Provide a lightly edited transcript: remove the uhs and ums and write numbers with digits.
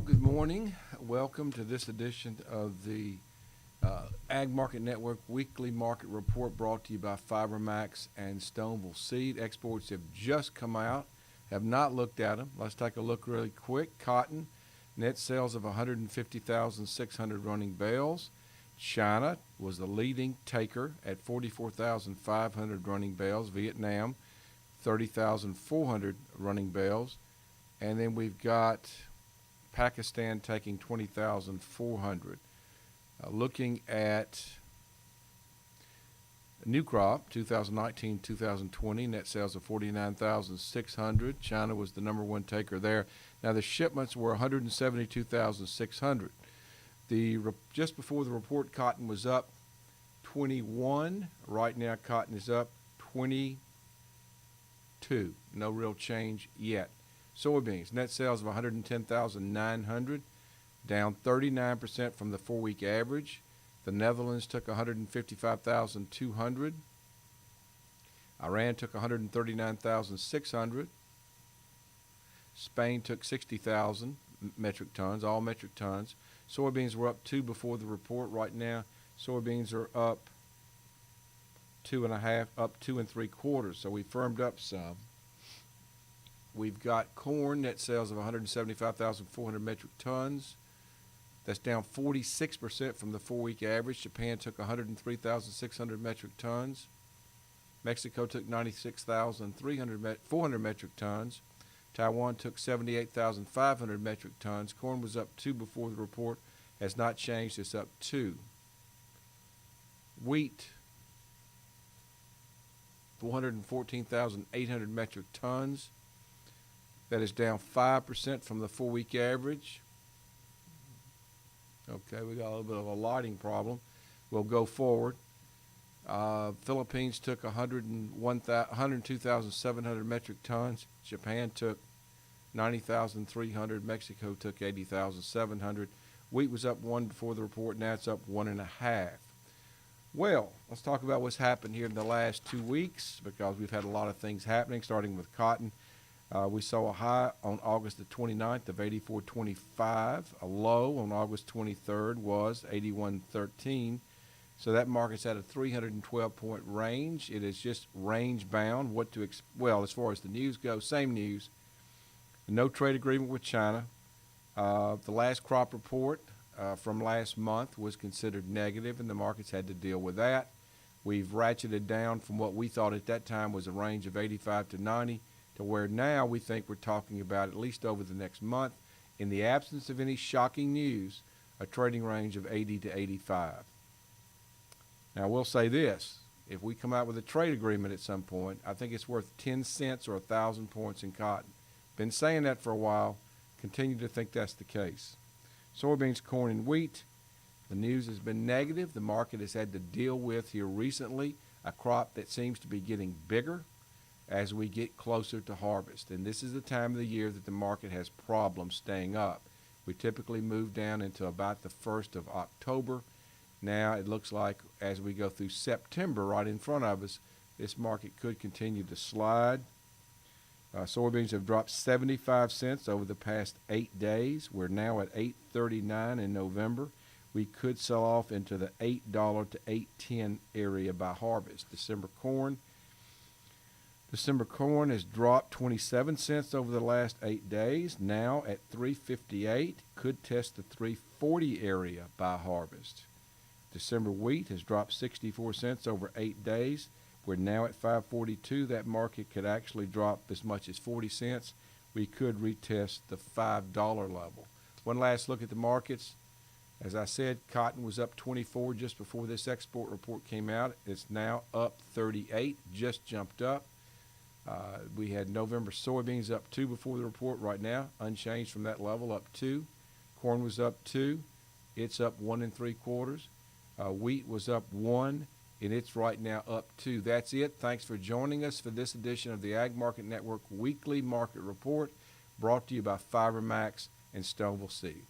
Well, good morning. Welcome to this edition of the Ag Market Network Weekly Market Report brought to you by FiberMax and Stoneville Seed. Exports have just come out, have not looked at them. Let's take a look really quick. Cotton, net sales of 150,600 running bales. China was the leading taker at 44,500 running bales. Vietnam, 30,400 running bales. And then we've got Pakistan taking 20,400. Looking at new crop, 2019-2020, net sales of 49,600. China was the number one taker there. Now the shipments were 172,600. Just before the report, cotton was up 21. Right now, cotton is up 22. No real change yet. Soybeans, net sales of 110,900, down 39% from the 4-week average. The Netherlands took 155,200. Iran took 139,600. Spain took 60,000 metric tons, all metric tons. Soybeans were up 2 before the report. Right now, soybeans are up 2.5, up 2 3/4. So we firmed up some. We've got corn, net sales of 175,400 metric tons. That's down 46% from the 4-week average. Japan took 103,600 metric tons. Mexico took 96,400 metric tons. Taiwan took 78,500 metric tons. Corn was up 2 before the report. Has not changed. It's up 2. Wheat, 414,800 metric tons. That is down 5% from the 4-week average. Okay, we got a little bit of a lighting problem. We'll go forward. Philippines took 102,700 metric tons. Japan took 90,300. Mexico took 80,700. Wheat was up 1 before the report. Now it's up 1.5. Well, let's talk about what's happened here in the last 2 weeks, because we've had a lot of things happening, starting with cotton. We saw a high on August the 29th of 84.25. A low on August 23rd was 81.13. So that market's at a 312-point range. It is just range bound. Well, as far as the news goes, same news. No trade agreement with China. The last crop report from last month was considered negative, and the markets had to deal with that. We've ratcheted down from what we thought at that time was a range of 85 to 90. To where now we think we're talking about, at least over the next month, in the absence of any shocking news, a trading range of 80 to 85. Now, we'll say this. If we come out with a trade agreement at some point, I think it's worth 10 cents or 1,000 points in cotton. Been saying that for a while. Continue to think that's the case. Soybeans, corn, and wheat. The news has been negative. The market has had to deal with here recently a crop that seems to be getting bigger as we get closer to harvest. And this is the time of the year that the market has problems staying up. We typically move down into about the 1st of October. Now it looks like as we go through September right in front of us, this market could continue to slide. Soybeans have dropped 75 cents over the past 8 days. We're now at $8.39 in November. We could sell off into the $8 to $8.10 area by harvest. December corn has dropped 27 cents over the last 8 days, now at $3.58, could test the $3.40 area by harvest. December wheat has dropped 64 cents over 8 days. We're now at $5.42. That market could actually drop as much as 40 cents. We could retest the $5 level. One last look at the markets. As I said, cotton was up 24 just before this export report came out. It's now up 38, just jumped up. We had November soybeans up 2 before the report. Right now, unchanged from that level, up 2. Corn was up 2. It's up 1 3/4. Wheat was up 1, and it's right now up 2. That's it. Thanks for joining us for this edition of the Ag Market Network Weekly Market Report, brought to you by FiberMax and Stoneville Seed.